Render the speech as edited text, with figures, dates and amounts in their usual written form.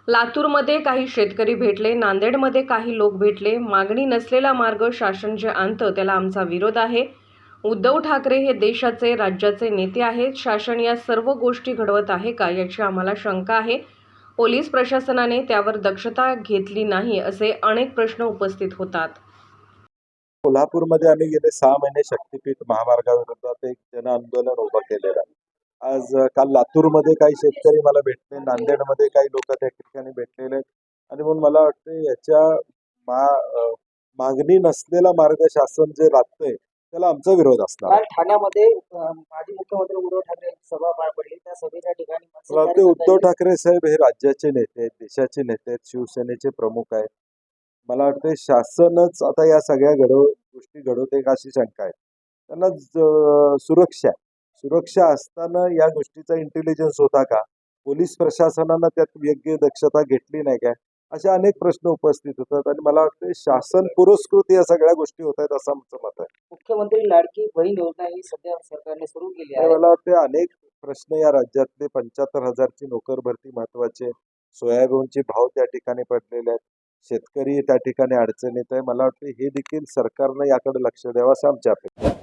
लातूरमध्ये काही शेतकरी भेटले, नांदेडमध्ये काही लोक भेटले. मागणी नसलेला मार्ग शासन जे आणतं त्याला आमचा विरोध आहे. उद्धव ठाकरे हे देशाचे, राज्याचे नेते आहेत. शासन या सर्व गोष्टी घडवत आहे का याची आम्हाला शंका आहे. पोलीस प्रशासनाने त्यावर दक्षता घेतली नाही असे अनेक प्रश्न उपस्थित होतात. कोल्हापूरमध्ये आम्ही गेले 6 महिने शक्तीपीठ महामार्गाविरोधात एक जन आंदोलन उभं केलेलं आहे. काल लातूरमध्ये काही शेतकरी मला भेटले, नांदेडमध्ये काही लोक त्या ठिकाणी भेटलेले आहेत आणि म्हणून मला वाटतं याच्या मागणी नसलेला मार्ग शासन जे राखतंय त्याला आमचा विरोध असणार. काल ठाण्यामध्ये माजी मुख्यमंत्री उद्धव ठाकरे यांची सभा पार पडली. त्या सभेच्या ठिकाणी मला वाटतं उद्धव ठाकरे साहेब हे राज्याचे नेते आहेत, देशाचे नेते आहेत, शिवसेनेचे प्रमुख आहेत. मला वाटतं शासनच आता या सगळ्या गोष्टी घडवते का अशी शंका आहे. त्यांना सुरक्षा असताना या गोष्टीचा इंटेलिजन्स होता का? पोलीस प्रशासनानं त्यात योग्य दक्षता घेतली नाही काय? असे अनेक प्रश्न उपस्थित होतात आणि मला वाटतं शासन पुरस्कृत या सगळ्या गोष्टी होत आहेत असं आमचं मत आहे. मुख्यमंत्री लाडकी बहीण योजना ही सध्या सरकारने सुरू केली आहे. मला वाटतं अनेक प्रश्न या राज्यातले 75,000ची नोकर भरती महत्वाचे, सोयाबीनचे भाव त्या ठिकाणी पडलेले आहेत, शेतकरी त्या ठिकाणी अडचणीत आहे. मला वाटतं हे देखील सरकारनं याकडे लक्ष द्यावं असं आमच्या अपेक्षा.